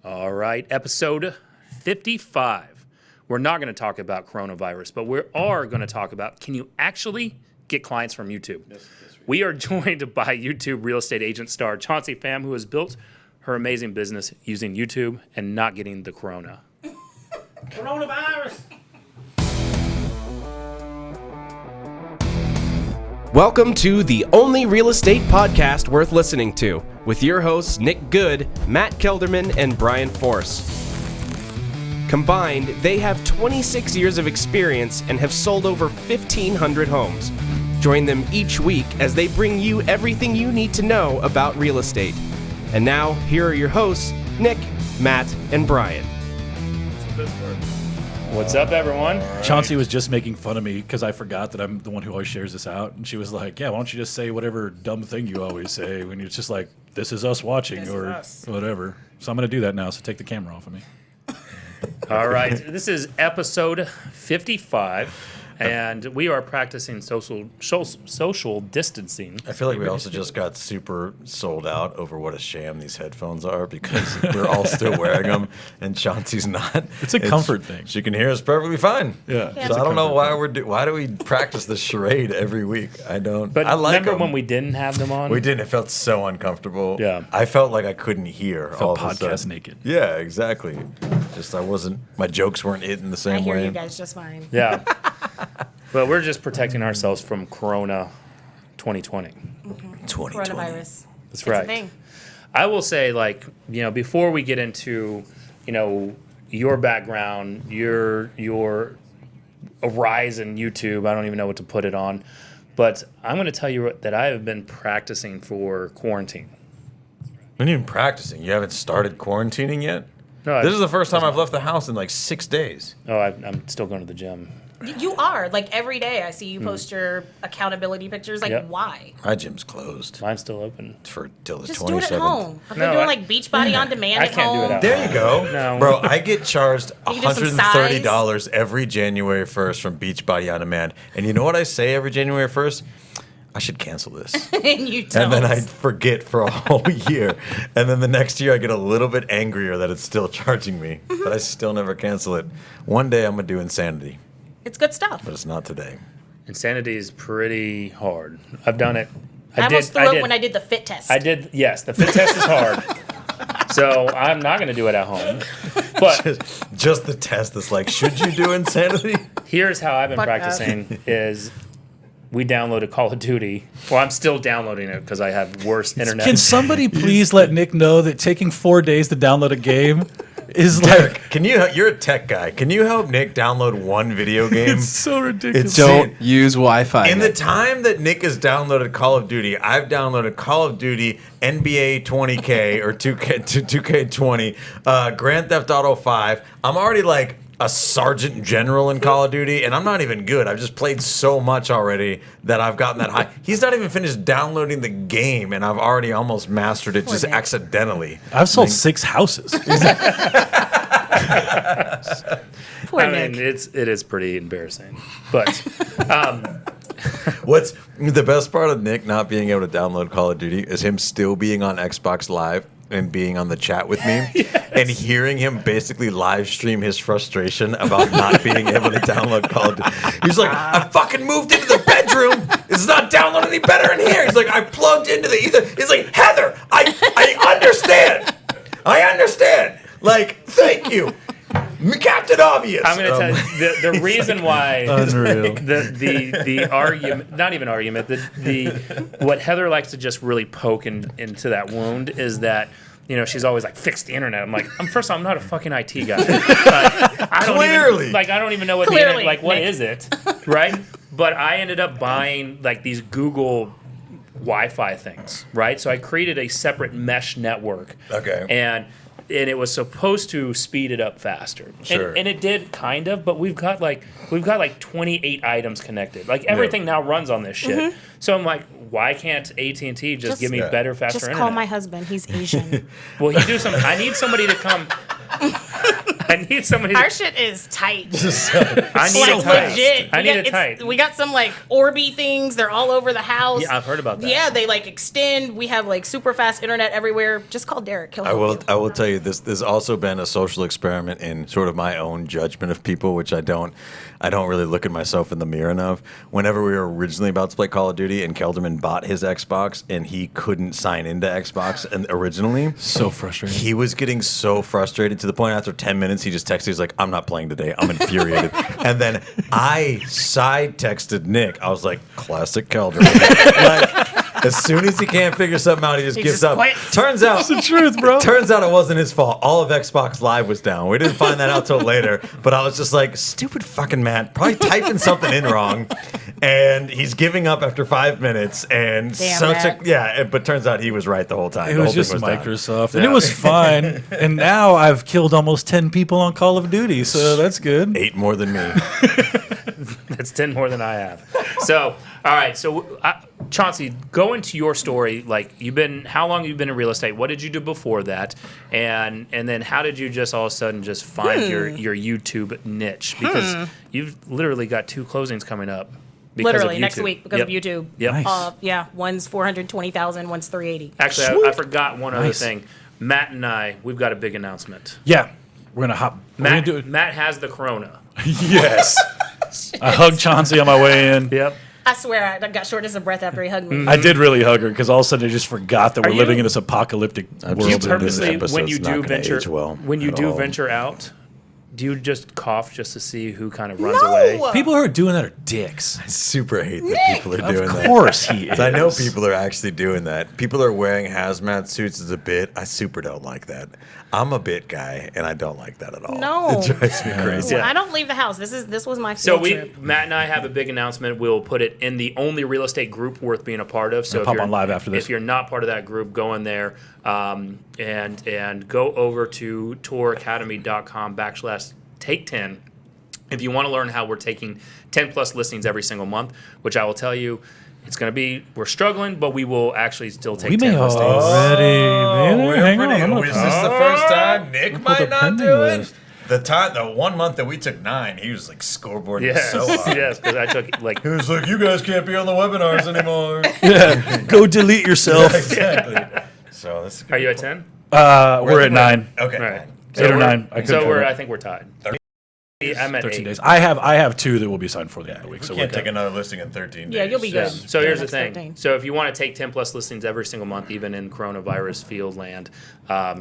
All right, episode 55. We're not going to talk about coronavirus, but we are going to talk about, can you actually get clients from YouTube? Yes, we are joined by YouTube real estate agent star Chauncey Pham, who has built her amazing business using YouTube and not getting the corona. Coronavirus! Welcome to the only real estate podcast worth listening to, with your hosts Nick Good, Matt Kelderman, and Brian Force. Combined, they have 26 years of experience and have sold over 1,500 homes. Join them each week as they bring you everything you need to know about real estate. And now, here are your hosts, Nick, Matt, and Brian. What's up, everyone? Chauncey was just making fun of me because I forgot that I'm the one who always shares this out. And she was like, yeah, why don't you just say whatever dumb thing you always say when you're just like, this is us watching or whatever. So I'm going to do that now, so take the camera off of me. All right, this is episode 55. And we are practicing social distancing. I feel like we also just got super sold out over what a sham these headphones are because we're all still wearing them and Chauncey's not. It's a comfort thing. She can hear us perfectly fine. Yeah. So I don't know why why do we practice this charade every week? I don't. But I like remember them. when we didn't have them on? We didn't. It felt so uncomfortable. Yeah. I felt like I couldn't hear. Felt podcast naked. Yeah, exactly. Just my jokes weren't hitting the same I hear way. you guys just fine. Yeah. But we're just protecting ourselves from Corona 2020. 2020. Coronavirus. That's It's right. a thing. I will say, before we get into, your background, your rise in YouTube, I don't even know what to put it on, but I'm going to tell you that I have been practicing for quarantine. When you're practicing, you haven't started quarantining yet? No, This is the first time I've left the house in like 6 days. Oh, I'm still going to the gym. You are. Like, every day I see you post your accountability pictures. Like, Yep. why? My gym's closed Mine's still open. till the 27th. Just do it at home. I've been No, doing, I- like, Beachbody on demand I at can't do home. it out. There you go. No. Bro, I get charged You do some $130 every January 1st from Beachbody on demand. And you know what I say every January 1st? I should cancel this. And you don't. And then I forget for a whole year. And then the next year I get a little bit angrier that it's still charging me. But I still never cancel it. One day I'm going to do Insanity. It's good stuff. But it's not today. Insanity is pretty hard. I've done it. I almost threw up when I did the fit test. I did, yes. The fit test is hard. So I'm not going to do it at home. But Just the test that's like, should you do Insanity? here's how I've been Fuck practicing is we downloaded Call of Duty. Well, I'm still downloading it because I have worse internet. Can somebody please let Nick know that taking 4 days to download a game is Derek, like... you're a tech guy. Can you help Nick download one video game? It's so ridiculous. Don't use Wi-Fi. In the time that Nick has downloaded Call of Duty, I've downloaded Call of Duty, NBA 20K or 2K20, Grand Theft Auto 5. I'm already like a sergeant general in Call of Duty, and I'm not even good. I've just played so much already that I've gotten that high. He's not even finished downloading the game, and I've already almost mastered it just Nick. accidentally. I've sold 6 houses. Poor I Nick. mean, it is pretty embarrassing. But What's the best part of Nick not being able to download Call of Duty is him still being on Xbox Live and being on the chat with me and hearing him basically live stream his frustration about not being able to download Call of Duty. He's like, I fucking moved into the bedroom. It's not downloading any better in here. He's like, I plugged into the ether. He's like, Heather, I understand. I understand. Like, thank you. Captain Obvious. I'm going to tell you, the reason why Unreal. the argument, not even argument, the what Heather likes to just really poke into that wound is that, she's always like, fix the internet. I'm like, first of all, I'm not a fucking IT guy. I don't even know what the internet, like, what Nick. is it, right? But I ended up buying like these Google Wi-Fi things, right? So I created a separate mesh network. Okay. And it was supposed to speed it up faster. Sure. And it did kind of, but we've got like 28 items connected. Like everything now runs on this shit. So I'm like, why can't AT&T just give me better, faster Just internet? call my husband. He's Asian. Well, I need somebody to come. I need somebody. Our shit is tight. I need Like it tight. legit. I need it tight. We got some like Orby things. They're all over the house. Yeah, I've heard about that. Yeah, they like extend. We have like super fast internet everywhere. Just call Derek. He'll help you. I will tell you this. There's also been a social experiment in sort of my own judgment of people, which I don't really look at myself in the mirror enough. Whenever we were originally about to play Call of Duty, and Kelderman bought his Xbox, and he couldn't sign into Xbox, and originally, So frustrating. he was getting so frustrated to the point after 10 minutes, he just texted. He's like, "I'm not playing today. I'm infuriated." And then I side texted Nick. I was like, "Classic Kelderman." Like, as soon as he can't figure something out, he just gives just up. quits. Turns out, the truth, bro. Turns out it wasn't his fault. All of Xbox Live was down. We didn't find that out till later. But I was just like, stupid fucking Matt, probably typing something in wrong, and he's giving up after 5 minutes. And Damn, but turns out he was right the whole time. It The was whole just thing down. Microsoft, Yeah. and it was fine. And now I've killed almost 10 people on Call of Duty, so that's good. 8 more than me. That's 10 more than I have. So, all right. So, Chauncey, go into your story. Like, how long have you been in real estate? What did you do before that? And then how did you just all of a sudden just find your YouTube niche? Because you've literally got 2 closings coming up. Literally next week because of YouTube. Yep. Nice. Yeah, one's 420,000, one's 380. Actually, I forgot one other Nice. thing. Matt and I, we've got a big announcement. Yeah, we're gonna hop. We're gonna Matt, do it. Matt has the Crona. Yes. I hugged Chauncey on my way in. Yep. I swear I got shortness of breath after he hugged me. I did really hug her because all of a sudden I just forgot that Are we're living you- in this apocalyptic I'm world. You just that we're in. purposely, episode's when you not do gonna venture, age well when you at do all. venture out, do you just cough just to see who kind of runs away? People who are doing that are dicks. I super hate that people are doing Of that. course he is. I know people are actually doing that. People are wearing hazmat suits as a bit. I super don't like that. I'm a bit guy, and I don't like that at all. No. It drives me crazy. Yeah. I don't leave the house. This was my So field trip. Matt and I have a big announcement. We'll put it in the only real estate group worth being a part of. So I'll if pop you're on live after this. If you're not part of that group, go in there and go over to touracademy.com/take10. If you want to learn how we're taking 10 plus listings every single month, which I will tell you, it's going to be, we're struggling, but we will actually still take We 10 may listings. already. Hang on. I'm gonna- Is this the first time Nick put might the not pending do it? list. The 1 month that we took 9, he was like scoreboarding Yes, so hard. yes, because I took like He was like, "You guys can't be on the webinars anymore." Yeah, go delete yourself. Exactly. So this is Are you at 10? We're at 9. Okay. All right. 8 or we're- 9. I couldn't So figure it I out. think we're tied. 13 I'm at 13 8. days. I have 2 that will be signed for the end of the week. We So can't we're take good. another listing in 13 days. Yeah, you'll be good. So here's the Next thing. 13. So if you want to take 10 plus listings every single month, even in coronavirus field land,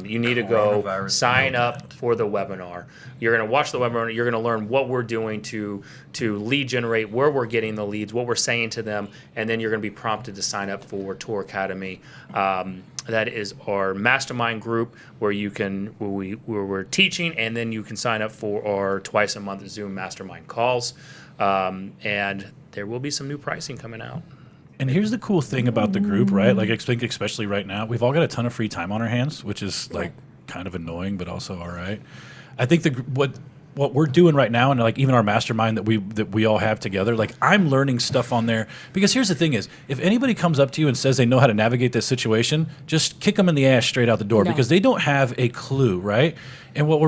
you need to go Coronavirus sign field up for the webinar. You're going to watch the webinar. You're going to learn what we're doing to lead generate, where we're getting the leads, what we're saying to them, and then you're going to be prompted to sign up for Tour Academy. That is our mastermind group where we're teaching, and then you can sign up for our twice a month Zoom mastermind calls. And there will be some new pricing coming out. And here's the cool thing about the group, right? Like I think especially right now, we've all got a ton of free time on our hands, which is like kind of annoying, but also all right. I think what we're doing right now, and like even our mastermind that we all have together, like I'm learning stuff on there. Because here's the thing is, if anybody comes up to you and says they know how to navigate this situation, just kick them in the ass straight out the door because they don't have a clue, right? And what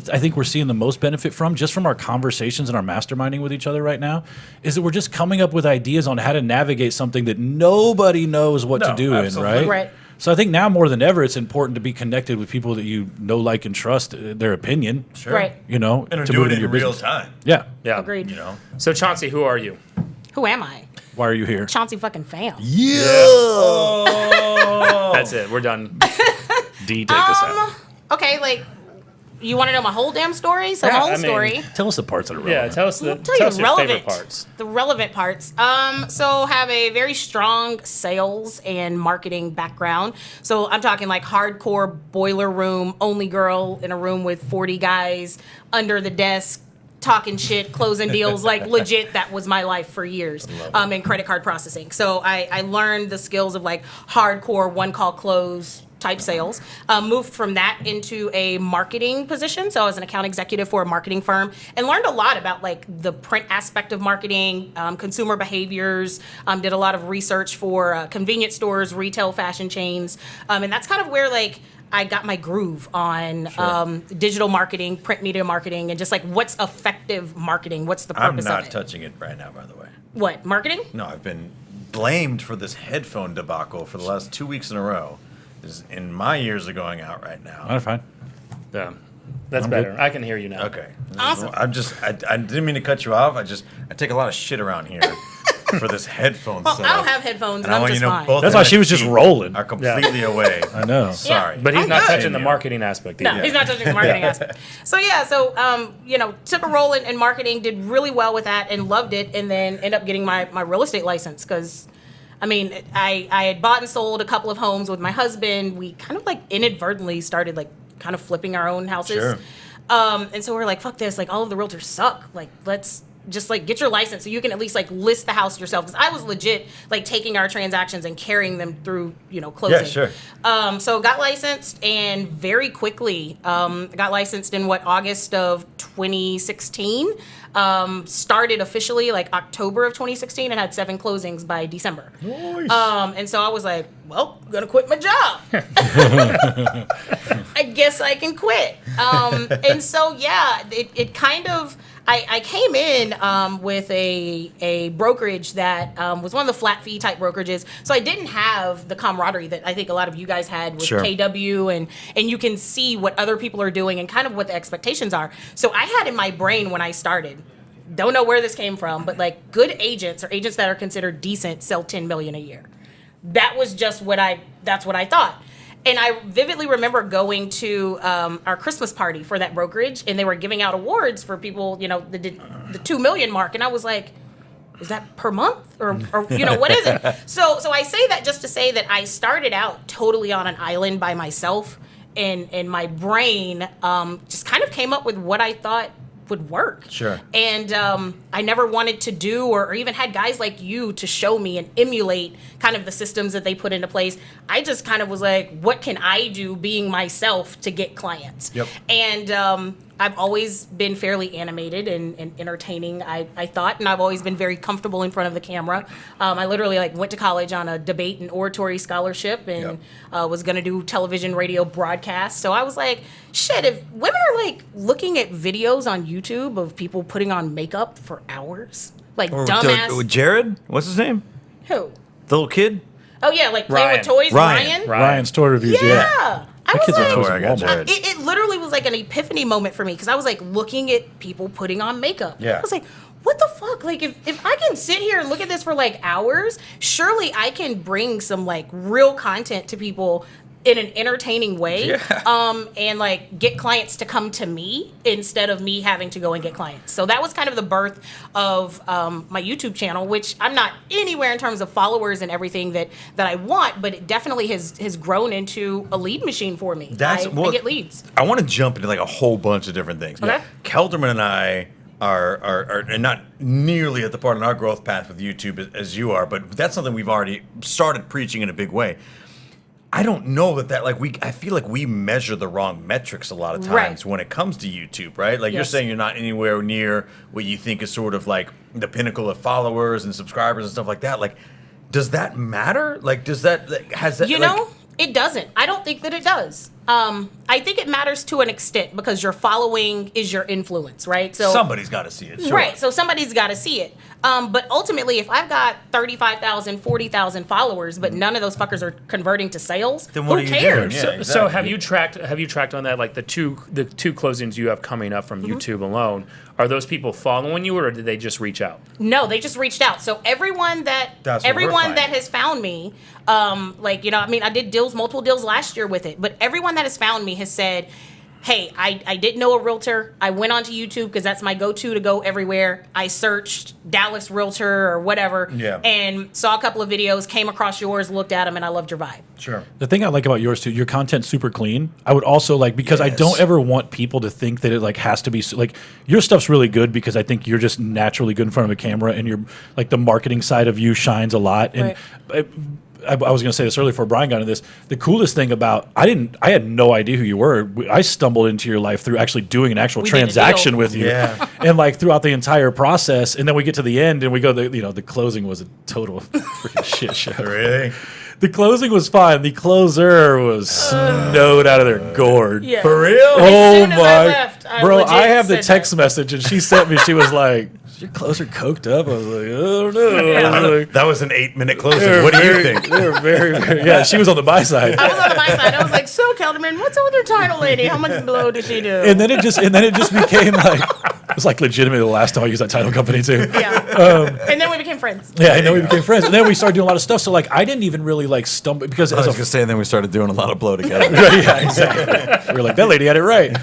I think we're seeing the most benefit from, just from our conversations and our masterminding with each other right now, is that we're just coming up with ideas on how to navigate something that nobody knows what to do absolutely. in, Right. So I think now more than ever, it's important to be connected with people that you know, like, and trust their opinion. Sure. Right. You know, And to do move it in your in real business. time. Yeah. Yeah. Agreed. You know. So Chauncey, who are you? Who am I? Why are you here? Chauncey fucking Pham. That's it. We're done. D, take us out. Okay, like, you want to know my whole damn story? So Yeah, my whole I mean, story. Tell us the parts that are Yeah, relevant. tell us I'll tell tell you us the your favorite relevant parts. The relevant parts. So have a very strong sales and marketing background. So I'm talking like hardcore boiler room, only girl in a room with 40 guys under the desk, talking shit, closing deals, like legit, that was my life for years, in credit card processing. So I learned the skills of like hardcore one call close type sales, moved from that into a marketing position. So I was an account executive for a marketing firm and learned a lot about like the print aspect of marketing, consumer behaviors, did a lot of research for convenience stores, retail fashion chains. And that's kind of where like I got my groove on digital marketing, print media marketing, and just like what's effective marketing. What's the purpose of it? I'm not touching it right now, by the way. What, marketing? No, I've been blamed for this headphone debacle for the last 2 weeks in a row. And my ears are going out right now. I'm fine. Yeah, that's I'm better. good. I can hear you now. Okay. Awesome. I didn't mean to cut you off. I take a lot of shit around here for this headphone Well, setup. I don't have headphones, And and I I'm want just you to know fine. both That's why she was feet just rolling. are completely away. I know. Sorry. But he's I'm not good. touching the marketing aspect No, either. he's not touching the marketing aspect. So took a role in marketing, did really well with that, and loved it, and then ended up getting my real estate license because, I mean, I had bought and sold a couple of homes with my husband. We kind of like inadvertently started like kind of flipping our own houses. Sure. And so we're like, fuck this, like all of the realtors suck. Like, let's just like get your license so you can at least like list the house yourself. Because I was legit like taking our transactions and carrying them through, closing. Yeah, sure. So got licensed and very quickly got licensed in August of 2016. Started officially like October of 2016 and had 7 closings by December. Nice. And so I was like, well, I'm gonna quit my job. I guess I can quit. And so it kind of I came in with a brokerage that was one of the flat fee type brokerages. So I didn't have the camaraderie that I think a lot of you guys had with Sure. KW, and you can see what other people are doing and kind of what the expectations are. So I had in my brain when I started, don't know where this came from, but like good agents or agents that are considered decent sell 10 million a year. That was just that's what I thought. And I vividly remember going to our Christmas party for that brokerage, and they were giving out awards for people, that did the 2 million mark. And I was like, is that per month or what is it? So I say that just to say that I started out totally on an island by myself, and my brain just kind of came up with what I thought would work. Sure. And I never wanted to do or even had guys like you to show me and emulate kind of the systems that they put into place. I just kind of was like, what can I do being myself to get clients? Yep. And I've always been fairly animated and entertaining, I thought, and I've always been very comfortable in front of the camera. I literally went to college on a debate and oratory scholarship and was going to do television, radio broadcasts. So I was like, shit, if women are looking at videos on YouTube of people putting on makeup for hours, dumbass. Jared? What's his name? Who? The little kid? Oh yeah, playing Ryan. with toys, Ryan. Ryan's toy reviews. Yeah. I was kid's a like, toy Where I got Walmart. Jared. it literally was like an epiphany moment for me because I was looking at people putting on makeup. Yeah. I was like, what the fuck? If I can sit here and look at this for hours, surely I can bring some real content to people in an entertaining way. And get clients to come to me instead of me having to go and get clients. So that was kind of the birth of my YouTube channel, which I'm not anywhere in terms of followers and everything that I want, but it definitely has grown into a lead machine for me. I get leads. I want to jump into a whole bunch of different things. Okay. Kelderman and I are not nearly at the part in our growth path with YouTube as you are, but that's something we've already started preaching in a big way. I don't know that I feel like we measure the wrong metrics a lot of times when it comes to YouTube, right? You're Yes. saying you're not anywhere near what you think is sort of the pinnacle of followers and subscribers and stuff like that. Does that matter? Does that, has that, It doesn't. I don't think that it does. I think it matters to an extent because your following is your influence, right? So somebody's got to see it, sure. Right, so somebody's got to see it. But ultimately, if I've got 35,000, 40,000 followers, but none of those fuckers are converting to sales, Then what who are you cares? doing? Yeah. So exactly. have you tracked on that the two closings you have coming up from YouTube alone? Are those people following you or did they just reach out? No, they just reached out. So everyone that That's what we're finding. has found me, I did multiple deals last year with it, but everyone that has found me has said, hey, I didn't know a realtor. I went onto YouTube because that's my go-to to go everywhere. I searched Dallas realtor or whatever and saw a couple of videos, came across yours, looked at them, and I loved your vibe. Sure. The thing I like about yours too, your content's super clean. I would also because I don't ever want people to think that it has to be your stuff's really good because I think you're just naturally good in front of a camera and you're the marketing side of you shines a lot. And I was going to say this earlier before Brian got into this. The coolest thing about I had no idea who you were. I stumbled into your life through actually doing an actual We did a transaction deal. with you, Yeah. and throughout the entire process. And then we get to the end and we go, the closing was a total freaking shit show. Really? The closing was fine. The closer was snowed out of their gourd. Yeah. For real? Oh soon as I my, left, I bro! legit I have the said text that. message, and she sent me. She was like, "Is your closer coked up?" I was like, "I don't know." I was like, That was an 8-minute closing. "They're What do you very- think? They're very. Yeah, she was on the buy side. I was on the buy side. I was like, so Kelderman, what's up with your title lady? How much blow did she do? And then it just became like it was like legitimately the last time I used that title company too. Yeah. And then we became friends. Yeah, I know we became friends, and then we started doing a lot of stuff. So like, I didn't even really like stumble because I was as gonna say, and then we started doing a lot of blow together. yeah, exactly. We were like, that lady had it right.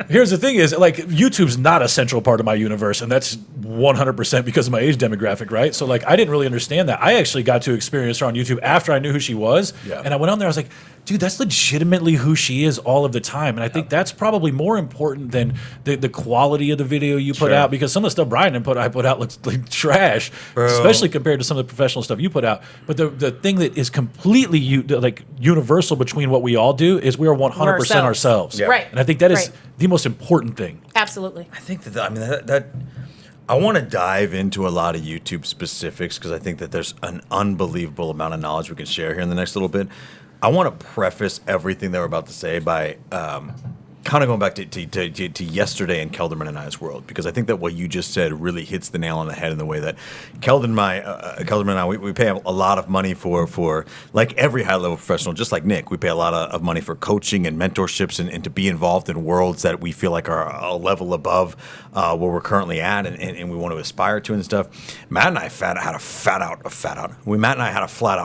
Here's the thing: is like YouTube's not a central part of my universe, and that's 100% because of my age demographic, right? So like, I didn't really understand that. I actually got to experience her on YouTube after I knew who she was, and I went on there. I was like, dude, that's legitimately who she is all of the time, and I think that's probably more important than the quality of the video you put out, because some of the stuff Brian I put out looks like trash, especially compared to some of the professional stuff you put out. But the thing that is completely universal between what we all do is we are 100% ourselves. Yeah. Right. And I think that is Right. the most important thing. Absolutely. I think that I want to dive into a lot of YouTube specifics because I think that there's an unbelievable amount of knowledge we can share here in the next little bit. I want to preface everything that we're about to say by kind of going back to yesterday in Kelderman and I's world, because I think that what you just said really hits the nail on the head in the way that Kelderman and I, we pay a lot of money for like every high-level professional, just like Nick, we pay a lot of money for coaching and mentorships and to be involved in worlds that we feel like are a level above where we're currently at and we want to aspire to and stuff. Matt and I had a flat-out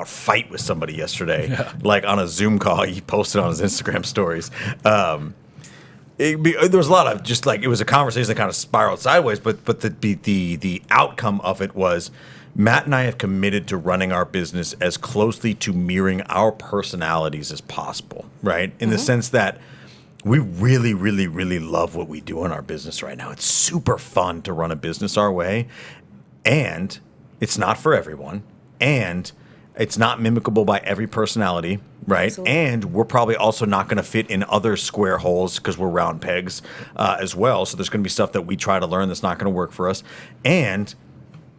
fight with somebody yesterday, like on a Zoom call he posted on his Instagram stories. There was a lot of just like, it was a conversation that kind of spiraled sideways, but the outcome of it was Matt and I have committed to running our business as closely to mirroring our personalities as possible, right? In the sense that we really, really, really love what we do in our business right now. It's super fun to run a business our way, and it's not for everyone, and it's not mimicable by every personality, right? Absolutely. And we're probably also not going to fit in other square holes because we're round pegs as well. So there's going to be stuff that we try to learn that's not going to work for us. And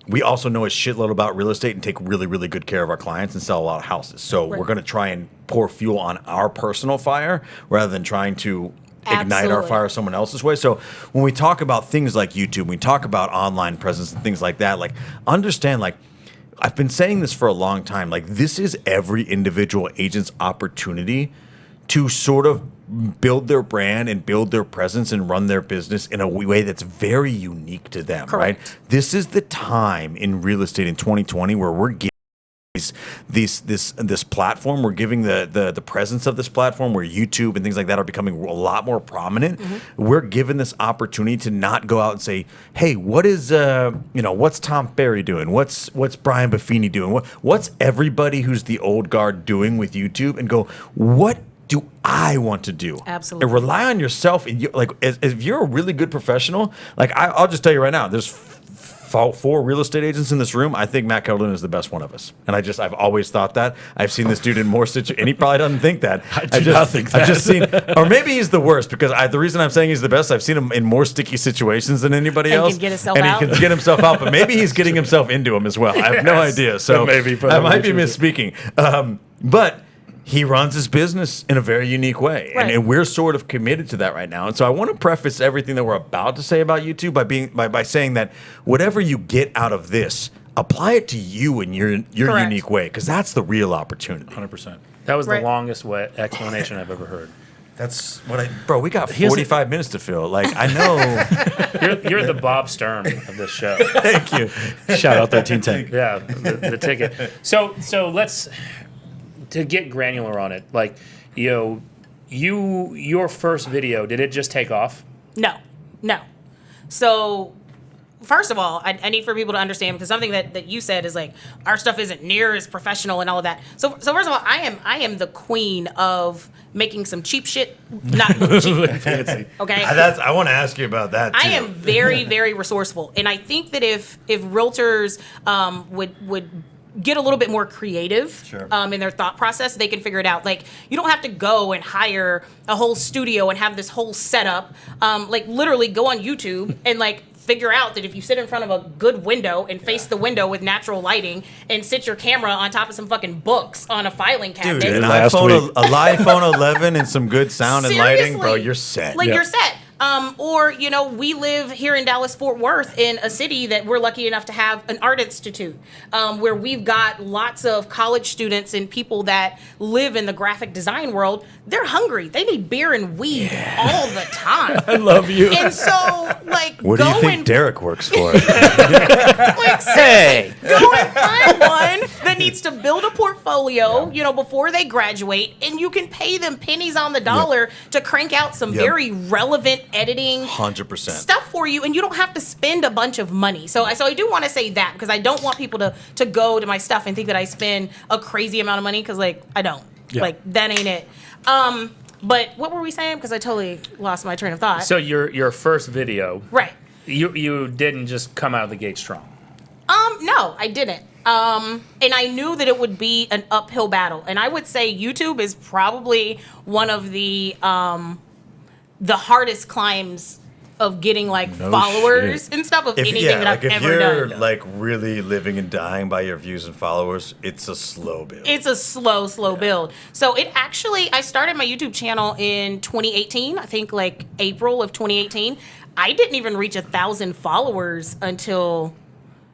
we also know a shitload about real estate and take really, really good care of our clients and sell a lot of houses. So we're going to try and pour fuel on our personal fire rather than trying to ignite our fire someone else's way. So when we talk about things like YouTube, we talk about online presence and things like that, like understand, like, I've been saying this for a long time. Like, this is every individual agent's opportunity to sort of build their brand and build their presence and run their business in a way that's very unique to them, Correct. right? This is the time in real estate in 2020 where we're giving this platform, we're giving the presence of this platform where YouTube and things like that are becoming a lot more prominent. We're given this opportunity to not go out and say, hey, what is what's Tom Ferry doing? What's Brian Buffini doing? What's everybody who's the old guard doing with YouTube? And go, what do I want to do? Absolutely. And rely on yourself. And if you're a really good professional, like I'll just tell you right now, there's 4 real estate agents in this room. I think Matt Kelderman is the best one of us, and I've always thought that. I've seen this dude in more situations, and he probably doesn't think that. I do not think that. I've just seen, or maybe he's the worst because the reason I'm saying he's the best, I've seen him in more sticky situations than anybody And else, can get himself and out. he can get himself out. But maybe he's getting himself into him as well. I have no idea. So That may be I might be true. misspeaking, but he runs his business in a very unique way. Right. And we're sort of committed to that right now. And so I want to preface everything that we're about to say about YouTube by saying that whatever you get out of this, apply it to you in your Correct. unique way, because that's the real opportunity. 100%. That was Right. the longest explanation I've ever heard. That's what bro, we got 45 minutes to fill. Like, I know. You're the Bob Stern of this show. Thank you. Shout out 1310. Yeah, the ticket. So let's, to get granular on it, like, your first video, did it just take off? No. So, first of all, I need for people to understand, because something that you said is like, our stuff isn't near as professional and all of that. So first of all, I am the queen of making some cheap shit not cheap. Fancy. Okay. I want to ask you about that too. I am very, very resourceful, and I think that if realtors would get a little bit more creative in their thought process, they can figure it out. Like, you don't have to go and hire a whole studio and have this whole setup. Like, literally go on YouTube and like figure out that if you sit in front of a good window and face the window with natural lighting and sit your camera on top of some fucking books on a filing cabinet. Dude, an Last iPhone, week. a iPhone 11 and some good sound and lighting, bro, Seriously. you're set. Like, you're set. Or, you know, we live here in Dallas-Fort Worth in a city that we're lucky enough to have an art institute where we've got lots of college students and people that live in the graphic design world. They're hungry. They need beer and weed all the time. I love you. And so, like, What do go you think and Derek works for? like, Hey. go and find one that needs to build a portfolio, you know, before they graduate, and you can pay them pennies on the dollar to crank out some very relevant editing 100%. stuff for you, and you don't have to spend a bunch of money. So I do want to say that, because I don't want people to go to my stuff and think that I spend a crazy amount of money, because, like, I don't. Yeah. Like, that ain't it. But what were we saying? Because I totally lost my train of thought. So your first video, Right. you didn't just come out of the gate strong. No, I didn't. And I knew that it would be an uphill battle. And I would say YouTube is probably one of the hardest climbs of getting like No followers shit. and stuff of anything that I've if ever you're done. like really living and dying by your views and followers, it's a slow build. It's a slow build. So it actually, I started my YouTube channel in 2018. I think like April of 2018. I didn't even reach 1,000 followers until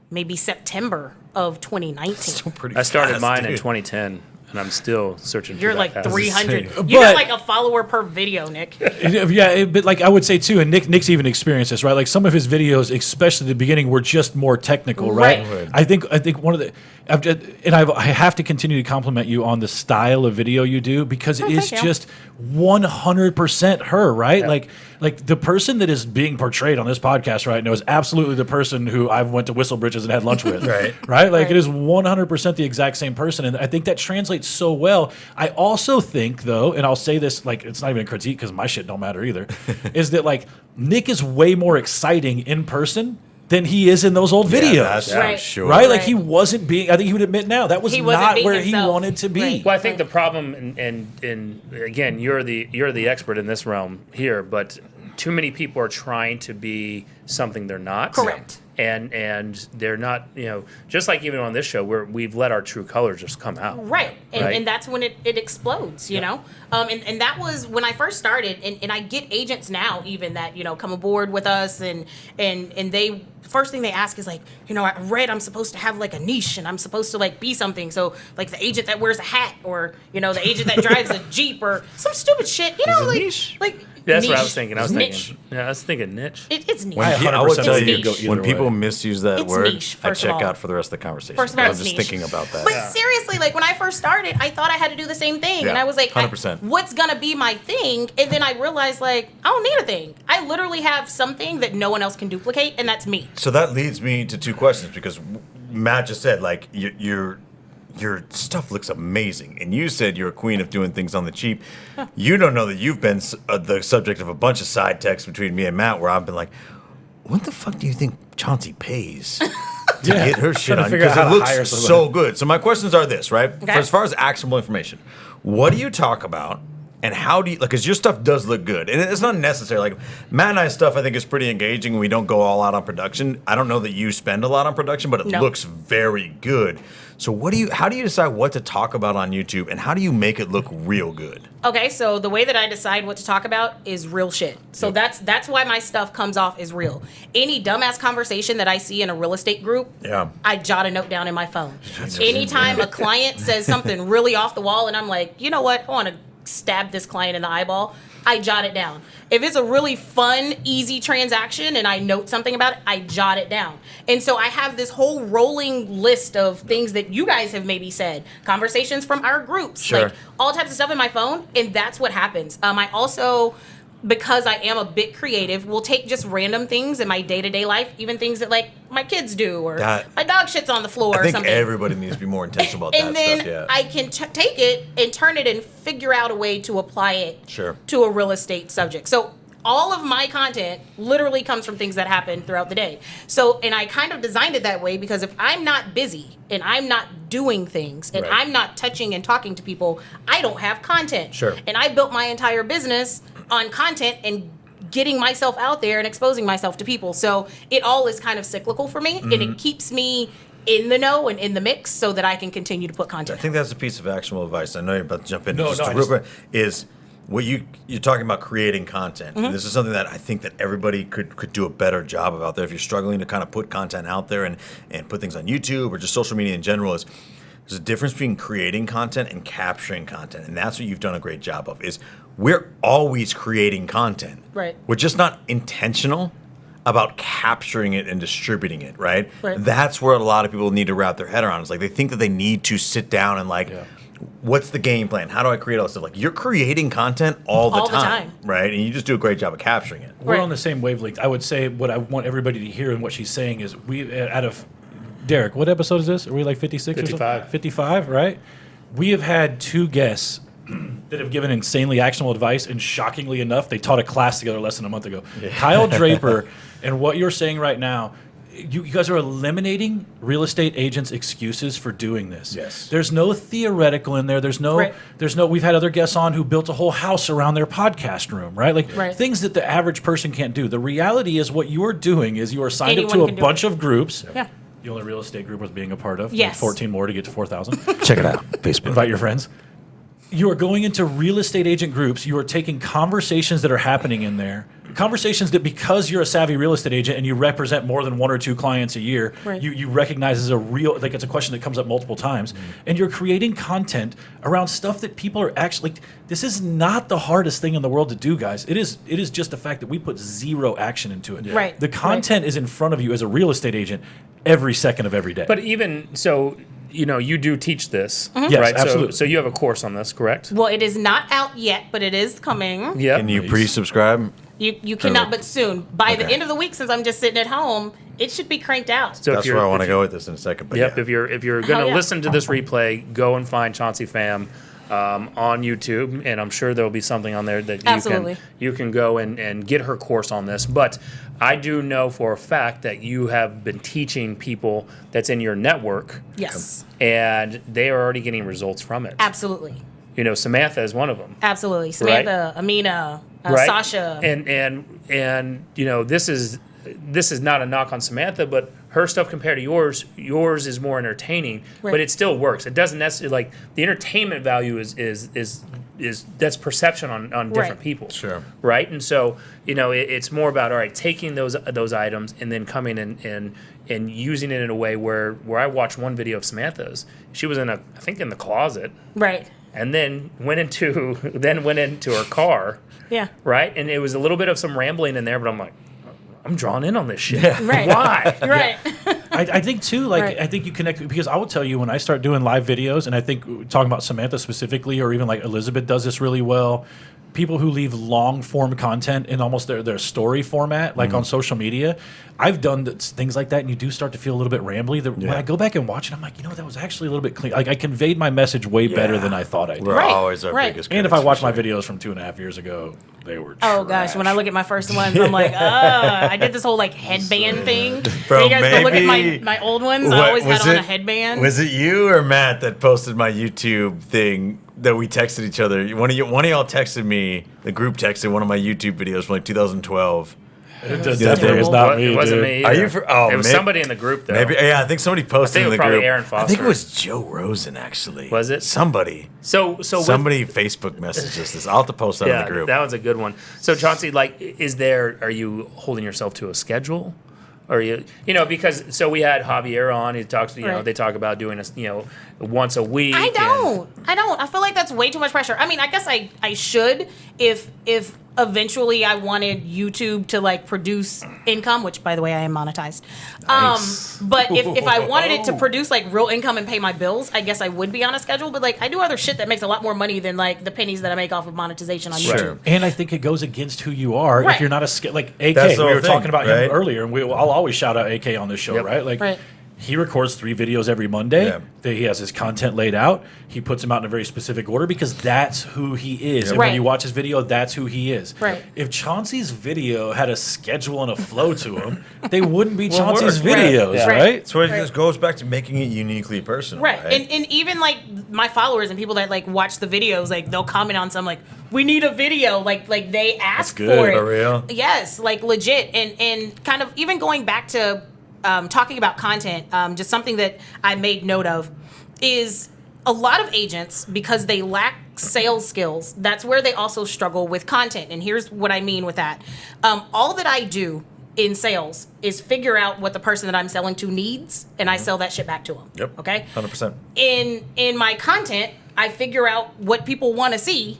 maybe September of 2019. Pretty I started fast, mine in dude. 2010, and I'm still searching. You're for like that 300. insane. You got But- like a follower per video, Nick. Yeah, but like I would say too, and Nick's even experienced this, right? Like some of his videos, especially at the beginning, were just more technical, right? Right. I think one of the, I have to continue to compliment you on the style of video you do, because it is thank you. just 100% her, right? Like the person that is being portrayed on this podcast right now is absolutely the person who I went to Whistlebridges and had lunch with, Right. Right? Like Right. it is 100% the exact same person, and I think that translates so well. I also think though, and I'll say this, like it's not even a critique because my shit don't matter either, is that like Nick is way more exciting in person than he is in those old videos. Yeah, that's Right. for sure. Right? Like Right. he wasn't being, I think he would admit now, that was He wasn't not being where he himself. wanted to be. Right. Well, I think the problem, and again, you're the expert in this realm here, but too many people are trying to be something they're not. Correct. And they're not, just like even on this show where we've let our true colors just come out. Right. And, Right. and that's when it explodes, you know? And that was when I first started, and I get agents now even that, come aboard with us and they, first thing they ask is like, I read I'm supposed to have like a niche and I'm supposed to like be something. So like the agent that wears a hat or, the agent that drives a Jeep or some stupid shit, like That's niche. what I was thinking. Niche. I was thinking niche. It's niche. I I would 100% tell It's you, niche. when Either people way. misuse that It's word, niche, I first of check all. out for the rest of the conversation. First of all, I was it's just niche. thinking about that. But seriously, like when I first started, I thought I had to do the same thing. And Yeah, I was like, 100%. what's going to be my thing? And then I realized, like, I don't need a thing. I literally have something that no one else can duplicate, and that's me. So that leads me to two questions, because Matt just said, like, your stuff looks amazing, and you said you're a queen of doing things on the cheap. You don't know that you've been the subject of a bunch of side texts between me and Matt, where I've been like, "What the fuck do you think Chauncey pays to get her shit Trying to on?" figure out Because how it to looks hire so somebody. good. So my questions are this, right? Okay. For as far as actionable information, what do you talk about? And how do you, like, because your stuff does look good. And it's not necessary. Like, Matt and I's stuff, I think, is pretty engaging. We don't go all out on production. I don't know that you spend a lot on production, but it No. looks very good. So how do you decide what to talk about on YouTube, and how do you make it look real good? Okay, so the way that I decide what to talk about is real shit. So that's why my stuff comes off as real. Any dumbass conversation that I see in a real estate group, Yeah. I jot a note down in my phone. Anytime a client says something really off the wall and I'm like, you know what, I want to stab this client in the eyeball, I jot it down. If it's a really fun, easy transaction and I note something about it, I jot it down. And so I have this whole rolling list of things that you guys have maybe said, conversations from our groups, Sure. like all types of stuff in my phone, and that's what happens. I also, because I am a bit creative, will take just random things in my day-to-day life, even things that like my kids do or That- my dog shits on the floor I or think something. everybody needs to be more intentional about And that then stuff. Yeah. I can take it and turn it and figure out a way to apply it Sure. to a real estate subject. So all of my content literally comes from things that happen throughout the day. So, and I kind of designed it that way because if I'm not busy and I'm not doing things and Right. I'm not touching and talking to people, I don't have content. Sure. And I built my entire business on content and getting myself out there and exposing myself to people. So it all is kind of cyclical for me, and it keeps me in the know and in the mix so that I can continue to put content. I think that's a piece of actionable advice. I know you're about to jump in. No, Just no, to I real just- quick is what you're talking about creating content. And this is something that I think that everybody could do a better job of out there. If you're struggling to kind of put content out there and put things on YouTube or just social media in general, is there's a difference between creating content and capturing content. And that's what you've done a great job of, is we're always creating content. Right. We're just not intentional about capturing it and distributing it, right? That's where a lot of people need to wrap their head around. It's like they think that they need to sit down and what's the game plan? How do I create all this stuff? Like, you're creating content all the time, right? And you just do a great job of capturing it. We're on the same wavelength. I would say what I want everybody to hear and what she's saying is out of Derek, what episode is this? Are we like 56 or 55. something? 55, right? We have had 2 guests that have given insanely actionable advice, and shockingly enough, they taught a class together less than a month ago. Kyle Draper, and what you're saying right now, you guys are eliminating real estate agents' excuses for doing this. Yes. There's no theoretical in there. There's no. We've had other guests on who built a whole house around their podcast room, right? Like things that the average person can't do. The reality is, what you are doing is you are signed up to a bunch of groups. Yeah. The only real estate group worth being a part of. Yes. Like 14 more to get to 4,000. Check it out. Facebook. Invite your friends. You are going into real estate agent groups. You are taking conversations that are happening in there, conversations that, because you're a savvy real estate agent and you represent more than 1 or 2 clients a year, you recognize as a real, like, it's a question that comes up multiple times. And you're creating content around stuff that people are actually, this is not the hardest thing in the world to do, guys. It is just the fact that we put 0 action into it. Right. The content is in front of you as a real estate agent every second of every day. But even so, you do teach this, Yes, right? absolutely. So you have a course on this, correct? Well, it is not out yet, but it is coming. Yeah. Can you pre-subscribe? You cannot, but soon. By the end of the week, since I'm just sitting at home, it should be cranked out. So That's where I want to go with this in a second. But Yep. yeah. If you're going to yeah. listen to this replay, go and find Chauncey Pham on YouTube, and I'm sure there'll be something on there that Absolutely. you can go and get her course on this. But I do know for a fact that you have been teaching people that's in your network, Yes. and they are already getting results from it. Absolutely. Samantha is one of them. Absolutely. Samantha, Amina, Right? Sasha. And this is not a knock on Samantha, but her stuff compared to yours is more entertaining, but it still works. It doesn't necessarily, like, the entertainment value is that's perception on different people. Sure. Right? And so, it's more about, all right, taking those items and then coming and using it in a way where I watched one video of Samantha's. She was in the closet. Right. And then went into her car. Yeah. Right? And it was a little bit of some rambling in there, but I'm like, I'm drawn in on this shit. Right. Why? Right. I think too, like, Right. I think you connect, because I will tell you, when I start doing live videos, and I think talking about Samantha specifically, or even like Elizabeth does this really well, people who leave long form content in almost their story format, like on social media, I've done things like that, and you do start to feel a little bit rambly. When I go back and watch it, I'm like, that was actually a little bit clean. Like, I conveyed my message way better than I thought I did. We're Right, always our right. biggest And if I critics, watch for my sure. videos from 2.5 years ago, they were Oh gosh, when I look at my first ones, I'm like, I did this whole like headband thing. Bro, you guys go look at maybe- my old ones. I What- always had was on a it- headband. Was it you or Matt that posted my YouTube thing that we texted each other? One of y'all texted me. The group texted one of my YouTube videos from like 2012. It definitely was not me. It wasn't dude. me. Are either. you it was somebody in the group though. Maybe, yeah, I think somebody posted I think it in was the probably group. Aaron I Foster. think it was Joe Rosen, actually. Was it? Somebody. So with- Somebody Facebook messaged us this. I'll have to post that in yeah, the group. that was a good one. So Chauncey, like, are you holding yourself to a schedule? Or because we had Javier on. He talks, Right. they talk about doing once a week. I and- don't. I feel like that's way too much pressure. I mean, I guess I should if eventually I wanted YouTube to like produce income, which by the way I am monetized. But if I wanted it to produce like real income and pay my bills, I guess I would be on a schedule. But like I do other shit that makes a lot more money than like the pennies that I make off of monetization on YouTube. Sure. And I think it goes against who you are Right. if you're not like AK. That's the We whole were thing, talking about right? him earlier, and I'll always shout out AK on this show, Yep. right? Like, Right. He records 3 videos every Monday. Yeah. He has his content laid out. He puts them out in a very specific order because that's who he is. And Right. when you watch his video, that's who he is. Right. If Chauncey's video had a schedule and a flow to him, they wouldn't be Wouldn't Chauncey's work. videos, Right. right? So it just goes back to making it uniquely personal. Right. And even like my followers and people that like watch the videos, like they'll comment on some like, we need a video. Like they ask good. for it. For real? Yes, like legit. And kind of even going back to talking about content, just something that I made note of is a lot of agents, because they lack sales skills, that's where they also struggle with content. And here's what I mean with that. All that I do in sales is figure out what the person that I'm selling to needs, and I sell that shit back to them. Yep. Okay? 100%. In my content, I figure out what people want to see,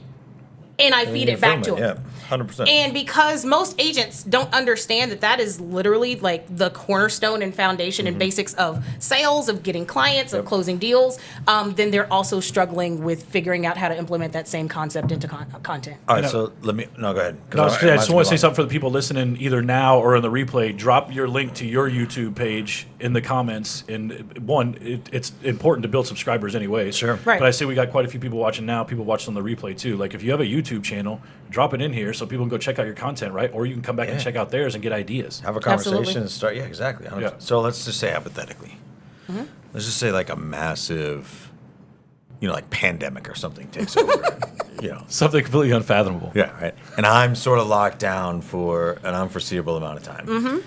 and I feed it back to them. Yeah, 100%. And because most agents don't understand that that is literally like the cornerstone and foundation and basics of sales, of getting clients, of closing deals, then they're also struggling with figuring out how to implement that same concept into content. All right, so go ahead. No, I just want to say something for the people listening either now or in the replay. Drop your link to your YouTube page in the comments. And one, it's important to build subscribers anyway. Sure. Right. But I see we got quite a few people watching now. People watching on the replay too. Like if you have a YouTube channel, drop it in here so people can go check out your content, right? Or you can come back and check out theirs and get ideas. Have a conversation Absolutely. and start. Yeah, exactly. 100%. Yeah. So let's just say hypothetically, let's just say like a massive, like pandemic or something takes over. Something completely unfathomable. Yeah, right. And I'm sort of locked down for an unforeseeable amount of time.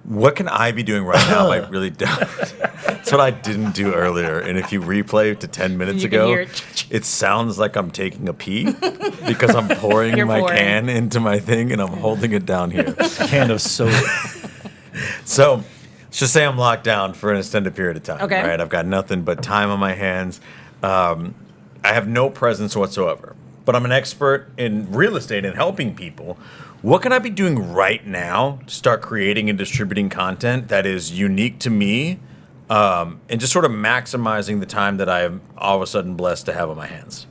What can I be doing right now if I really don't? That's what I didn't do earlier. And if you replay to 10 minutes You can ago, hear it. it sounds like I'm taking a pee because I'm pouring You're my pouring. can into my thing and I'm holding it down here. Can of soda. So let's just say I'm locked down for an extended period of time. Okay. Right? I've got nothing but time on my hands. I have no presence whatsoever. But I'm an expert in real estate and helping people. What can I be doing right now to start creating and distributing content that is unique to me, and just sort of maximizing the time that I am all of a sudden blessed to have on my hands?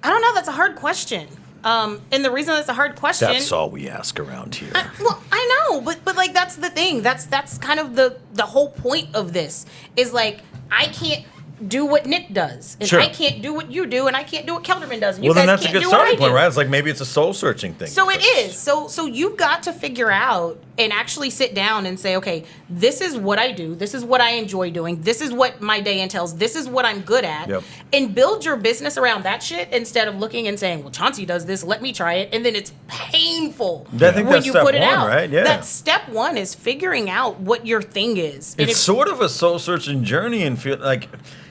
I don't know. That's a hard question. And the reason that's a hard question. That's all we ask around here. Well, I know, but like that's the thing. That's kind of the whole point of this is like I can't do what Nick does, and Sure. I can't do what you do, and I can't do what Kelderman does. And you Well, then guys that's a can't good do what I starting point, do. right? It's like maybe it's a soul searching thing. So it is. So you've got to figure out and actually sit down and say, okay, this is what I do. This is what I enjoy doing. This is what my day entails. This is what I'm good at. Yep. And build your business around that shit instead of looking and saying, well, Chauncey does this. Let me try it. And then it's painful I think when that's you step put it one, out. right? Yeah. That's step one is figuring out what your thing is. And It's if- sort of a soul searching journey and feel like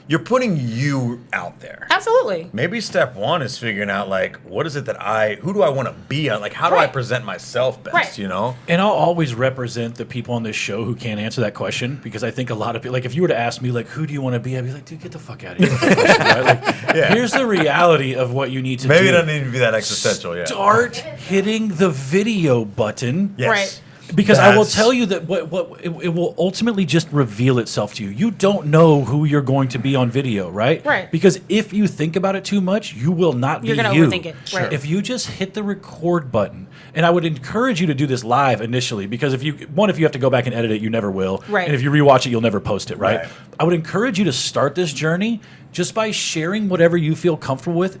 you're putting you out there. Absolutely. Maybe step one is figuring out like what is it that who do I want to be on? Like how do I Right. present myself best, Right. you know? And I'll always represent the people on this show who can't answer that question because I think a lot of people, like if you were to ask me, like, who do you want to be? I'd be like, dude, get the fuck out of here. with that question, right? Like, here's the reality of what you need to Maybe do. it doesn't need to be that existential, yeah. Start hitting the video button. Yes. Right. Because I will That's- tell you that it will ultimately just reveal itself to you. You don't know who you're going to be on video, right? Right. Because if you think about it too much, you will not You're be gonna you. overthink it. Sure. Right. If you just hit the record button, and I would encourage you to do this live initially, because if you have to go back and edit it, you never will. Right. And if you rewatch it, you'll never post it, right? Right. I would encourage you to start this journey just by sharing whatever you feel comfortable with.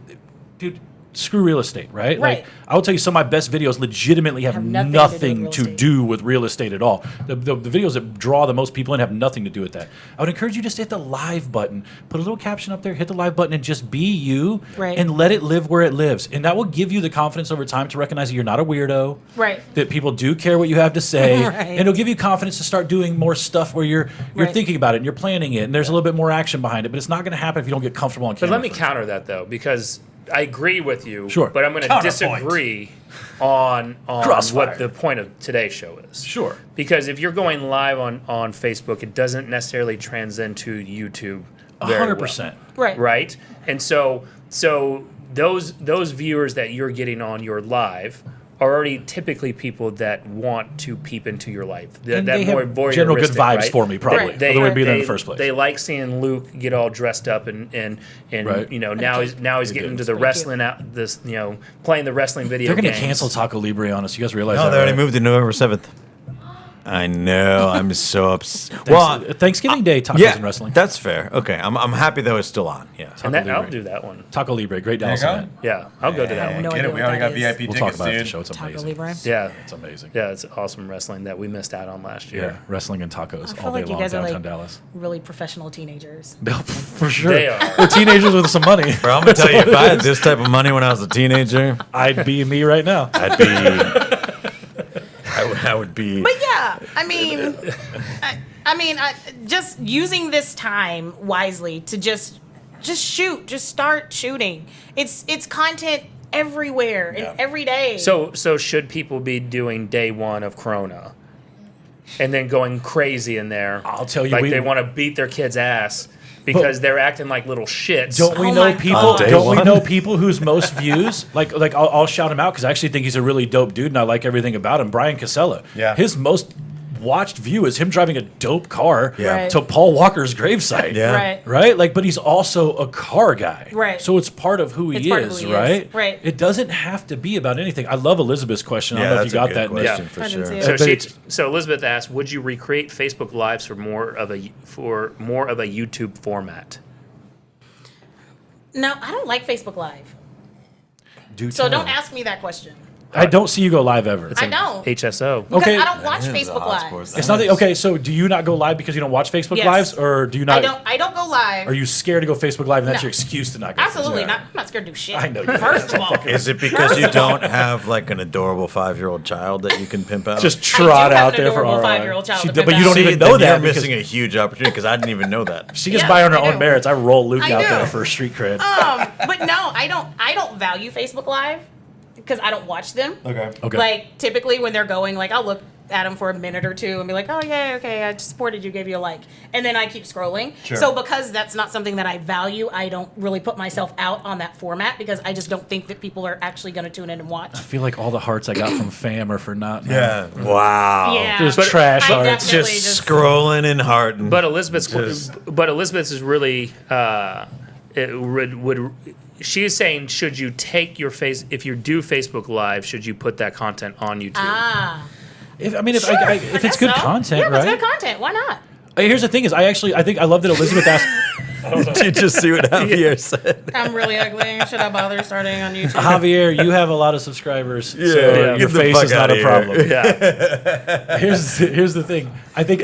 Dude, screw real estate, right? Right. Like, I will tell you some of my best videos legitimately have nothing to do with real estate at all. The videos that draw the most people in have nothing to do with that. I would encourage you just to hit the live button, put a little caption up there, hit the live button, and just be you, Right. and let it live where it lives. And that will give you the confidence over time to recognize that you're not a weirdo, Right. that people do care what you have to say, Right. and it'll give you confidence to start doing more stuff where you're Right. thinking about it and you're planning it, and there's a little bit more action behind it. But it's not going to happen if you don't get comfortable on But camera. let me first. counter that though, because I agree with you. Sure. But I'm going to Counterpoint. disagree on Crossfire. what the point of today's show is. Sure. Because if you're going live on Facebook, it doesn't necessarily transcend to YouTube. very 100%. well, Right. right? And so those viewers that you're getting on your live are already typically people that want to peep into your life. And they have general good voyeuristic, vibes right? for me, probably. They Or they wouldn't be there in they- the first place. They like seeing Luke get all dressed up and Right. you know now he's getting into the Thank wrestling out this playing the wrestling video. They're going to games. cancel Taco Libre on us. You guys realize No, that? they already right? moved to November 7th. I know. I'm so upset. Thanksgiving Day tacos and wrestling. That's fair. Okay, I'm happy that it's still on. Yeah. And I'll do that one. Taco Libre, great Dallas you go. event. Yeah, I'll go to that one. No Get idea it. We what already got that is. VIP We'll talk tickets, about it at dude. the show. It's Taco amazing. Libre. Yeah, It's amazing. yeah, it's awesome wrestling that we missed out on last year. Yeah, wrestling and tacos I feel all day like you long guys are downtown like Dallas. really professional teenagers. For sure. They are. We're teenagers with some money. Bro, I'm gonna tell you, if I had this type of money when I was a teenager, I'd be me right now. I'd be. I would be. But yeah, I mean, I just using this time wisely to just shoot, just start shooting. It's content everywhere and every day. So should people be doing day one of Crona, and then going crazy in there? I'll tell you, like we- they want to beat their kids' ass because they're acting like little shits. Don't we Oh know my people? God. Don't we Day know one? people whose most views? Like I'll shout him out because I actually think he's a really dope dude and I like everything about him. Brian Casella. Yeah. His most watched view is him driving a dope car Yeah. Right. to Paul Walker's gravesite. Yeah. Right. Right? Like, but he's also a car guy. Right. So it's part of who It's he part of is, who he is. right? Right. It doesn't have to be about anything. I love Elizabeth's question. I Yeah, don't know if that's you a got good that. Nick. question Yeah. for I didn't sure. see it. So But it's- so Elizabeth asked, would you recreate Facebook Lives for more of a YouTube format? No, I don't like Facebook Live. tell. So don't ask me that question. I don't see you go live ever. I don't. HSO. Because Okay. I don't watch That is a Facebook hot Live. spot. It's not that, okay, so do you not go live because you don't watch Facebook Yes. Lives, or do you not? I don't go live. Are you scared to go Facebook Live, and that's No. your excuse to not go? Absolutely Facebook? not. I'm not scared to do shit. I know you First of all, Is it because you don't have like an adorable 5-year-old child that you can pimp out? Just I trot do have out an there for adorable our 5-year-old child She to does, but pimp you don't out. even See, know then that you're because missing a huge opportunity because I didn't even know that. she gets Yes, by on her I own do. merits. I roll Luke I out do. there for street cred. But no, I don't value Facebook Live because I don't watch them. Okay. Okay. Like typically when they're going, like I'll look at them for a minute or two and be like, oh yeah, okay, I supported you, gave you a like, and then I keep scrolling. Sure. So because that's not something that I value, I don't really put myself out on that format because I just don't think that people are actually going to tune in and watch. I feel like all the hearts I got from fam are for not. Yeah. Wow. Yeah, Just trash I hearts. definitely Just scrolling and hearting. But Elizabeth's is really would she is saying, should you take your if you do Facebook Live, should you put that content on YouTube? If it's I good guess so. content, yeah, if right? it's good content, why not? Here's the thing: is I think I love that Elizabeth asked. Did you just see what Javier said? I'm really ugly. Should I bother starting on YouTube? Javier, you have a lot of subscribers, so get your the face fuck is not outta a here. problem. Yeah. Here's the thing. I think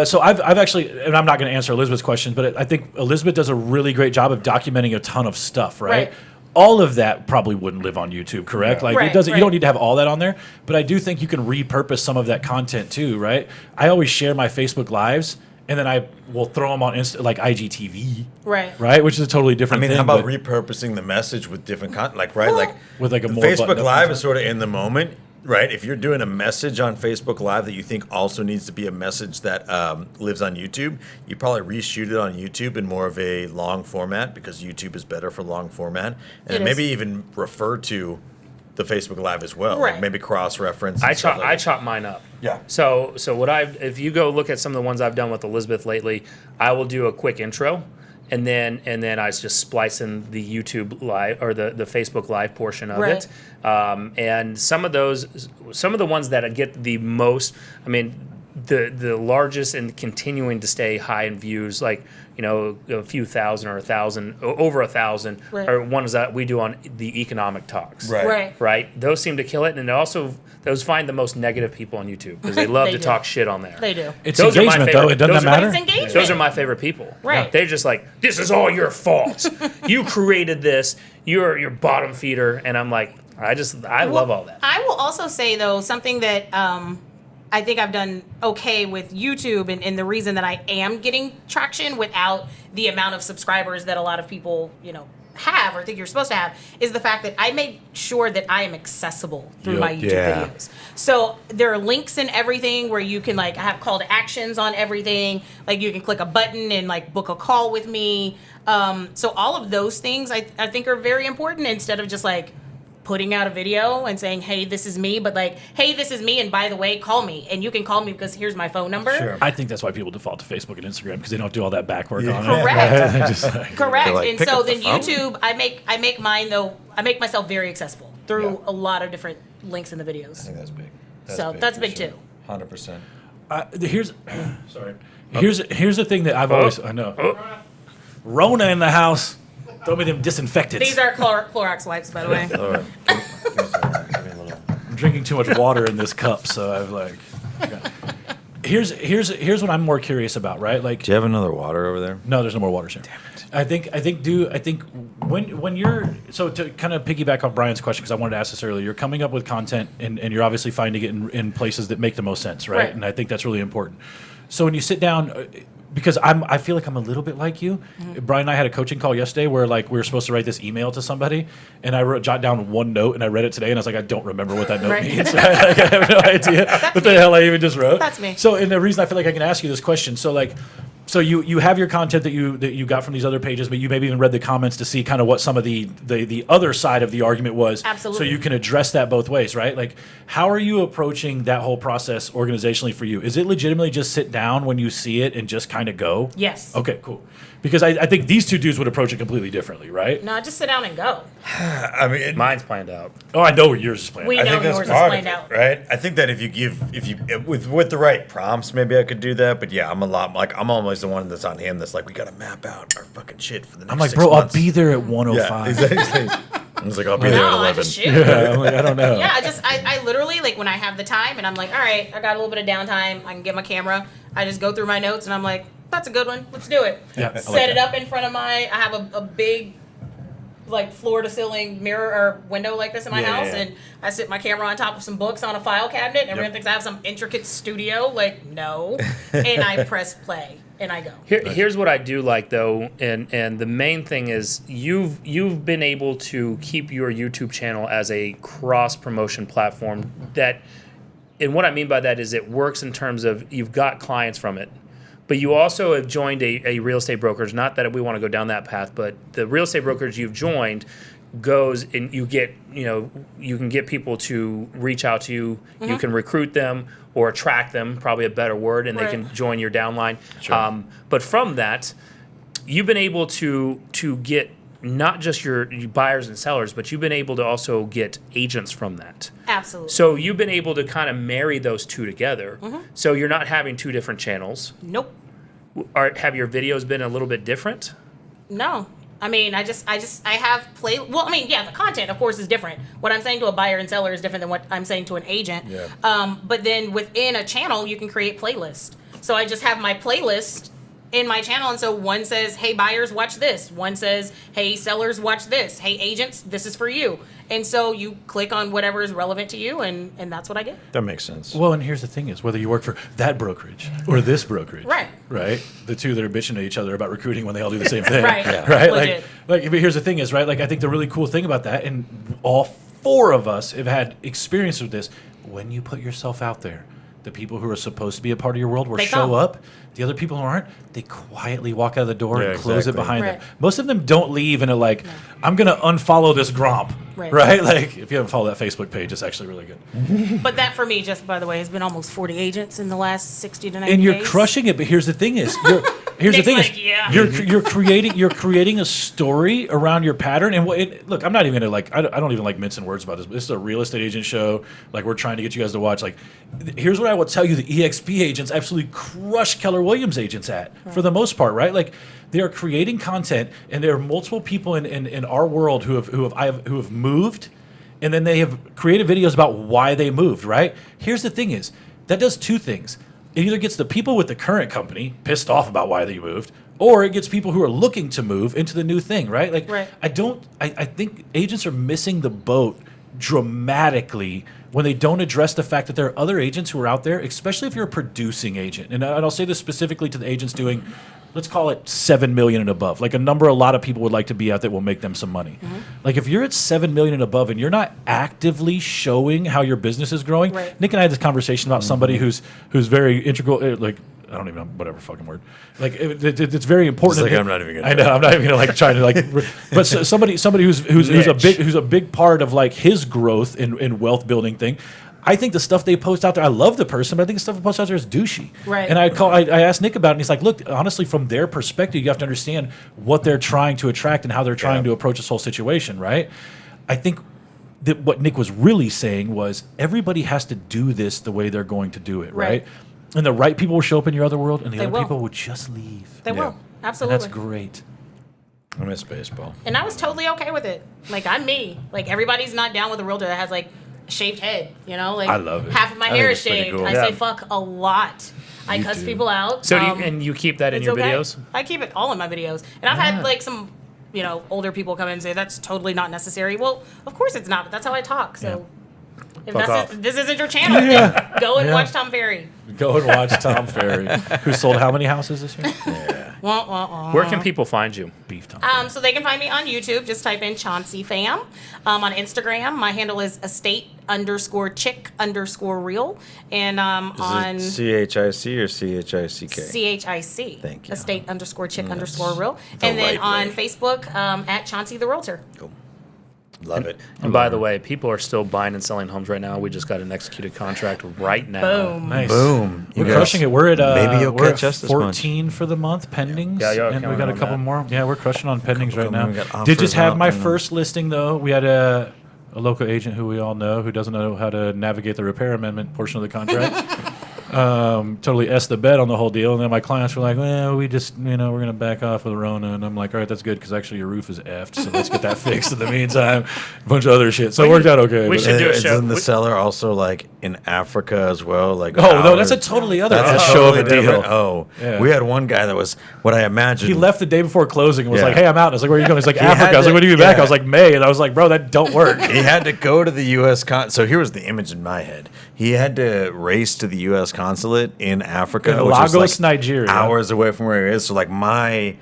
so. I've actually, and I'm not going to answer Elizabeth's question, but I think Elizabeth does a really great job of documenting a ton of stuff. Right. All of that probably wouldn't live on YouTube, correct? Like it doesn't. You don't need to have all that on there, but I do think you can repurpose some of that content too, right? I always share my Facebook Lives, and then I will throw them on like IGTV, right? Which is a totally I different mean, thing. how about but repurposing the message with different content? Like, right? Like, with like a more Facebook buttoned-up Live content? is sort of in the moment, right? If you're doing a message on Facebook Live that you think also needs to be a message that lives on YouTube, you probably reshoot it on YouTube in more of a long format because YouTube is better for long format, and maybe even refer to the Facebook Live as well, like maybe cross-reference. I chop mine up. Yeah. So if you go look at some of the ones I've done with Elizabeth lately, I will do a quick intro, and then I just splice in the YouTube Live or the Facebook Live portion of it. And some of the ones that get the most, I mean, the largest and continuing to stay high in views, like a few thousand or 1,000, over 1,000, are ones that we do on the economic talks. Right. Those seem to kill it, and those find the most negative people on YouTube because they love to talk shit on there. They do. It's Those are my engagement, though. It doesn't matter. It's engagement. Those are my favorite people. Right. They're just like, this is all your fault. You created this. You're your bottom feeder, and I'm like, I love all that. I will also say though something that I think I've done okay with YouTube, and the reason that I am getting traction without the amount of subscribers that a lot of people, have or think you're supposed to have, is the fact that I make sure that I am accessible through my YouTube videos. So there are links and everything where you can I have call to actions on everything. Like you can click a button and book a call with me. So all of those things I think are very important instead of just putting out a video and saying, hey, this is me, but hey, this is me, and by the way, call me. And you can call me because here's my phone number. Sure. I think that's why people default to Facebook and Instagram because they don't do all that back work on Correct. it. Just Correct. Like, And pick so up the then phone. YouTube, I make mine though, I make myself very accessible through a lot of different links in the videos. I think that's big. That's big for too. 100%. Here's the thing that I've always I know. Rona in the house. Throw me them disinfectants. These are Clorox wipes, by the way. All right. I'm drinking too much water in this cup, so I've like. Here's what I'm more curious about, right? Like, Do you have another water over there? no, there's no more water, sir. Damn it. I think when you're so to kind of piggyback off Brian's question, because I wanted to ask this earlier, you're coming up with content and you're obviously finding it in places that make the most sense, right? Right. And I think that's really important. So when you sit down, because I feel like I'm a little bit like you. Mm-hmm. Brian and I had a coaching call yesterday where like we were supposed to write this email to somebody, and I jot down one note and I read it today, and I was like, I don't remember what that note Right. means. Like, I have no idea what the hell I even just wrote. That's me. So, and the reason I feel like I can ask you this question, so you have your content that you got from these other pages, but you maybe even read the comments to see kind of what some of the other side of the argument was. Absolutely. So you can address that both ways, right? Like, how are you approaching that whole process organizationally for you? Is it legitimately just sit down when you see it and just kind of go? Yes. Okay, cool. Because I think these two dudes would approach it completely differently, right? No, just sit down and go. I mean, Mine's planned out. Oh, I know where yours is playing. We I know think that's yours is part of planned it, out. right? I think that if you with the right prompts, maybe I could do that. But yeah, I'm always the one that's on him. That's like, we gotta map out our fucking shit for the next. I'm like, 6 bro, months. I'll be there at Yeah, 1:05. exactly. I was like, I'll be there at No, I 11. just shoot. Yeah, I'm like, I don't know. Yeah, I literally, like, when I have the time and I'm like, all right, I got a little bit of downtime, I can get my camera, I just go through my notes and I'm like, that's a good one, let's do it. Yeah, I like Set it that. up in front of I have a big, like, floor to ceiling mirror or window like this in my Yeah, house, yeah. and I sit my camera on top of some books on a file cabinet, and everyone thinks I have some intricate studio. Like, no. And I press play and I go. Here's what I do like though, and the main thing is you've been able to keep your YouTube channel as a cross promotion platform that, and what I mean by that is it works in terms of you've got clients from it, but you also have joined a real estate brokerage. Not that we want to go down that path, but the real estate brokerage you've joined goes and you can get people to reach out to you. You can recruit them or attract them, probably a better word, and they Right. can join your downline. Sure. But from that, you've been able to get not just your buyers and sellers, but you've been able to also get agents from that. Absolutely. So you've been able to kind of marry those two together. So you're not having two different channels. Nope. Have your videos been a little bit different? No. I mean, I have the content, of course, is different. What I'm saying to a buyer and seller is different than what I'm saying to an agent. Yeah. But then within a channel, you can create playlists. So I just have my playlist in my channel, and so one says, hey, buyers, watch this. One says, hey, sellers, watch this. Hey, agents, this is for you. And so you click on whatever is relevant to you, and that's what I get. That makes sense. Well, and here's the thing is, whether you work for that brokerage or this brokerage, Right. The two that are bitching at each other about recruiting when they all do the same thing, Right. Yeah. right? Legit. Like, but here's the thing is, right? Like, I think the really cool thing about that, and all four of us have had experience with this, when you put yourself out there, the people who are supposed to be a part of your world will They show come. up. The other people who aren't, they quietly walk out of the door Yeah, and close exactly. it behind Right. them. Most of them don't leave and are like, I'm going to unfollow this gromp, Right. Like, if you haven't followed that Facebook page, it's actually really good. But that, for me, just by the way, has been almost 40 agents in the last 60 to 90 And you're days. crushing it. But here's the thing: Nick's like, yeah. you're creating a story around your pattern. And look, I'm not even gonna I don't even like mincing words about this. But this is a real estate agent show. Like, we're trying to get you guys to watch. Like, here's what I will tell you: the EXP agents absolutely crush Keller Williams agents for the most part, right? Like, they are creating content, and there are multiple people in our world who have moved. And then they have created videos about why they moved, right? Here's the thing is, that does two things. It either gets the people with the current company pissed off about why they moved, or it gets people who are looking to move into the new thing, right? Like, Right. I think agents are missing the boat dramatically when they don't address the fact that there are other agents who are out there, especially if you're a producing agent. And I'll say this specifically to the agents doing, let's call it 7 million and above, like a number a lot of people would like to be at that will make them some money. Like, if you're at 7 million and above and you're not actively showing how your business is growing, Right. Nick and I had this conversation about somebody who's very integral, like, I don't even know, whatever fucking word. Like, it's very important. It's like, I'm not even gonna I know, I'm not even gonna like try to like, but somebody who's a big part of like his growth in wealth building thing. I think the stuff they post out there, I love the person, but I think the stuff they post out there is douchey. Right. And I asked Nick about it, and he's like, look, honestly, from their perspective, you have to understand what they're trying to attract and how they're trying to approach this whole situation, right? I think that what Nick was really saying was everybody has to do this the way they're going to do it, right? And the right people will show up in your other world, and the They other will. people will just leave. They Yeah. will. Absolutely. And that's great. I miss baseball. And I was totally okay with it. Like, I'm me. Like, everybody's not down with a realtor that has, like, a shaved head, you know? Like, I love it. half of my I think hair it's is pretty shaved. cool. I Yeah. say fuck a lot. I You cuss do. people out. So and you keep that in it's your okay. videos? I keep it all in my videos. And I've had, like, some, you know, older people come in and say, that's totally not necessary. Well, of course it's not, but that's how I talk. So if Fuck that's off. this isn't your channel, then go and Yeah. watch Tom Ferry. Go and watch Tom Ferry, who sold how many houses this year? Wah, wah, wah. Where can people find you? Beef Tom. So they can find me on YouTube. Just type in Chauncey Pham. On Instagram, my handle is estate_chick_real. And on Is it CHIC or CHICK? CHIC. Thank you. Estate_chick_real. the And then right on way. Facebook, at Chauncey the Realtor. Cool. Love it. And by the way, people are still buying and selling homes right now. We just got an executed contract right now. Boom. Nice. Boom. You We're guys- crushing it. We're at maybe you'll we're catch at us this month. 14 for the month pendings. Yeah, y'all and we counting got a on couple that. more. Yeah, we're crushing on pendings right now. we got Did just offers have out my and then- first listing though. We had a local agent who we all know who doesn't know how to navigate the repair amendment portion of the contract. Totally S the bet on the whole deal, and then my clients were like, "Well, we just, we're gonna back off with Rona," and I'm like, "All right, that's good because actually your roof is effed, so let's get that fixed in the meantime." A bunch of other shit, so it worked out okay. we but- should do a show. Isn't the seller also like in Africa as well? Like Oh no, that's a hours? totally other That's a show of totally a deal. different. Oh, Yeah. we had one guy that was what I imagined. He left the day before closing and was Yeah. like, "Hey, I'm out." And I was like, "Where are you going?" He's like, He had "Africa." I was like, to- "When are you back?" yeah. I was like, "May." And I was like, "Bro, that don't work." He had to go to the U.S. So here was the image in my head. He had to race to the U.S. consulate in Africa, In which was Lagos, like Nigeria. hours away from where he is. So like my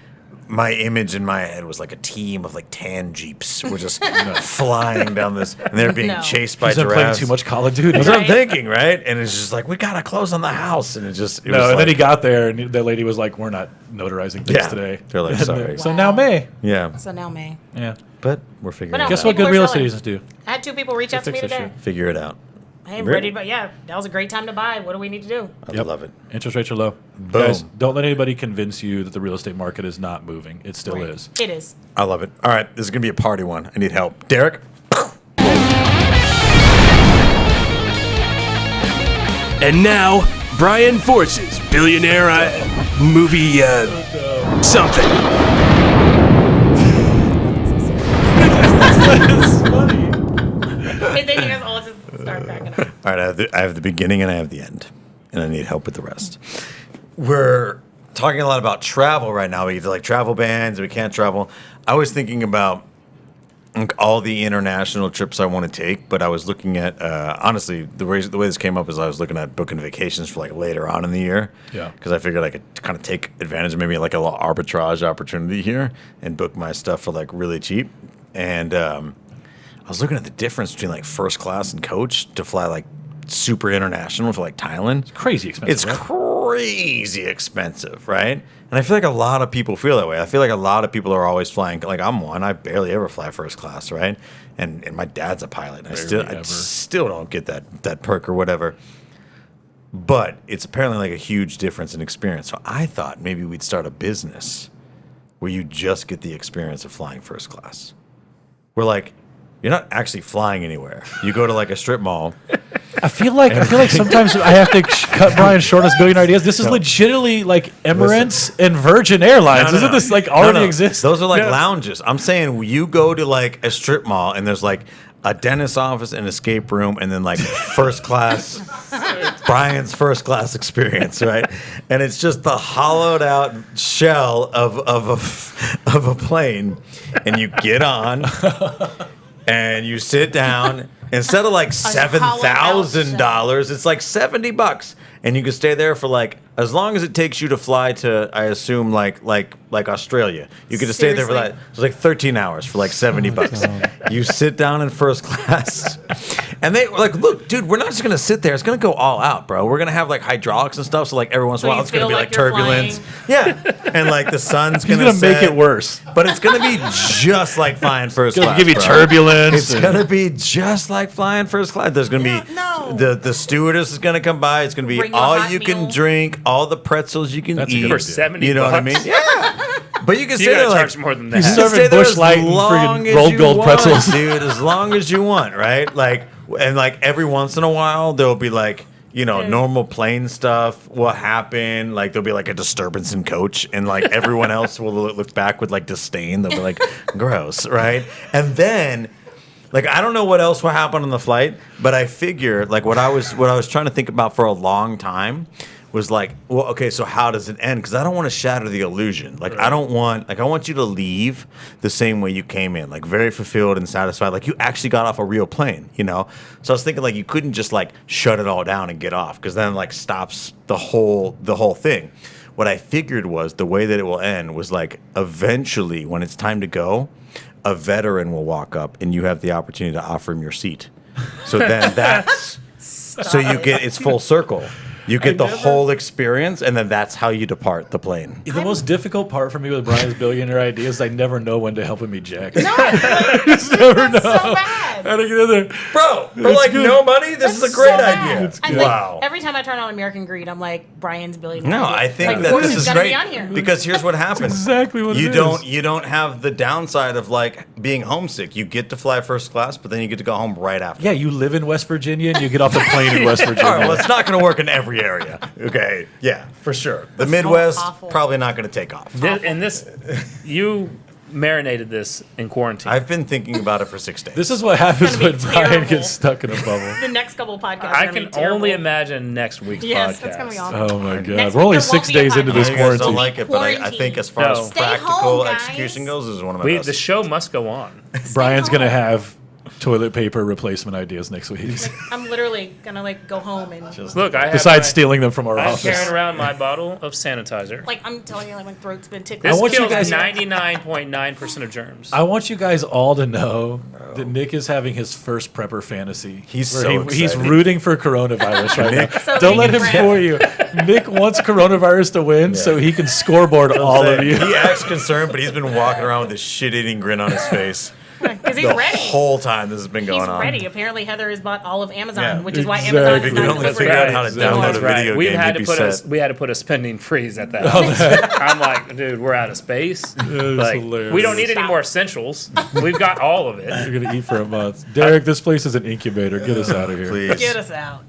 image in my head was like a team of like tan jeeps were just flying down this, and they're being No. chased by He's been playing giraffes. too much Call of Duty. That's what I'm Right. thinking, right? And it's just like we gotta close on the house, and it was No, and then like- he got there, and the lady was like, "We're not notarizing things Yeah. today." They're like, And "Sorry." then- So now May. yeah, So now May. Yeah. but we're figuring But no, it Guess out. what People good are real selling. estate agents do? I had 2 people reach out to me fix this today. shit. Figure it out. Hey, I'm Really? ready, but yeah, that was a great time to buy. What do we need to do? I Yep. love it. Interest rates are low. Boom. Guys, don't let anybody convince you that the real estate market is not moving. It still Right. is. It is. I love it. All right, this is gonna be a party one. I need help. Derek. And now, Brian Force's billionaire movie something. And then you guys all just start cracking up. All right, I have the beginning and I have the end, and I need help with the rest. We're talking a lot about travel right now. We get to like travel bans, we can't travel. I was thinking about like, all the international trips I want to take, but I was looking at honestly the way this came up is I was looking at booking vacations for like later on in the year. Yeah. Because I figured I could kind of take advantage of maybe like a little arbitrage opportunity here and book my stuff for like really cheap. And I was looking at the difference between like first class and coach to fly like super international to like Thailand. Crazy expensive. It's right? crazy expensive, right? And I feel like a lot of people feel that way. I feel like a lot of people are always flying. Like I'm one. I barely ever fly first class, right? And my dad's a pilot. And I ever. still don't get that perk or whatever. But it's apparently like a huge difference in experience. So I thought maybe we'd start a business where you just get the experience of flying first class. We're like, you're not actually flying anywhere. You go to like a strip mall. I feel like sometimes I have to cut Brian short on his billionaire ideas. This is legitimately like Emirates and Virgin Airlines. Isn't this like already exists? Those are like lounges. I'm saying you go to like a strip mall and there's like a dentist's office, an escape room, and then like first class, Brian's first class experience, right? And it's just the hollowed out shell of a plane, and you get on and you sit down. Instead of like $7,000, it's like $70, and you can stay there for like as long as it takes you to fly to, I assume like Australia. You get to stay there for Seriously? like it's like 13 hours for like $70. You sit down in first class, and they were like, "Look, dude, we're not just gonna sit there. It's gonna go all out, bro. We're gonna have like hydraulics and stuff. So like every once in a So while, you it's gonna feel be like like you're turbulence. Yeah, and like the sun's He's gonna gonna make set, it worse. but it's gonna be just like flying first Gonna class. give you bro. turbulence. It's gonna be just like flying first class. There's gonna be no. the stewardess is gonna come by. It's gonna be Bring you a all hot you can meal. drink, all the pretzels you can That's a eat good For idea. 70 You know what I bucks? mean? Yeah. But you can You stay there gotta like charge more than He's that. you can serving stay there Busch as Light and long friggin' as rolled you gold want, pretzels. dude. As long as you want, right? Like, and like every once in a while, there'll be like, normal plane stuff will happen. Like there'll be like a disturbance in coach, and like everyone else will look back with like disdain. They'll be like, gross, right? And then, like, I don't know what else will happen on the flight, but I figure like what I was trying to think about for a long time was like, well, okay, so how does it end? Because I don't want to shatter the illusion. Like, I want you to leave the same way you came in, like very fulfilled and satisfied. Like you actually got off a real plane, So I was thinking like you couldn't just like shut it all down and get off, because then like stops the whole thing. What I figured was the way that it will end was like eventually when it's time to go, a veteran will walk up and you have the opportunity to offer him your seat. So then it's full circle. You get the whole experience, and then that's how you depart the plane. The most difficult part for me with Brian's billionaire idea is I never know when to help him eject. No, Just never know. so bad. How to get in there. Bro, for like no money, this is a great idea. Wow. Every time I turn on American Greed, I'm like, Brian's billionaire. No, I think that this is great because here's what happens. Exactly what you don't you don't have the downside of like being homesick. You get to fly first class, but then you get to go home right after. Yeah, you live in West Virginia and you get off the plane in West Virginia. All right, well, it's not going to work in every area. Okay, yeah, for sure. The Midwest probably not going to take off. You marinated this in quarantine. I've been thinking about it for 6 days. This is what happens when Brian terrible. gets stuck in a bubble. The next couple of podcasts. I can only imagine next week's podcast. Yes, that's gonna be awesome. Oh my God. Next We're only week there 6 won't be a days into this You guys don't quarantine. like it, but I think as far No. as Stay practical home, guys. execution goes, this is one of my best. The show must go on. Brian's going to have toilet paper replacement ideas next week. I'm literally gonna like go home and Look, I have Besides stealing them from our I'm office. carrying around my bottle of sanitizer. like I'm telling you, like my throat's been tickling. This want you kills guys- 99.9% of germs. I want you guys all to know that Nick is having his first prepper fantasy. He's where so he's excited. rooting for coronavirus right now. So Don't let him Nick- fool you. Nick wants coronavirus to win so he can scoreboard all of you. He acts concerned, but he's been walking around with this shit-eating grin on his face Because he's the ready. whole time this has been going He's on. ready. Apparently, Heather has bought all of Amazon, Yeah, which is why exactly. Amazon If is you not could only delivering. figure out how to download That's a right. video We've game, had you'd to be put set. we had to put a spending freeze at that. I'm like, dude, we're out of space. Like, hilarious. we don't need any more essentials. We've got all of it. You're going to eat for a month. Derek, this place is an incubator. Get us out of here. Please. Get us out.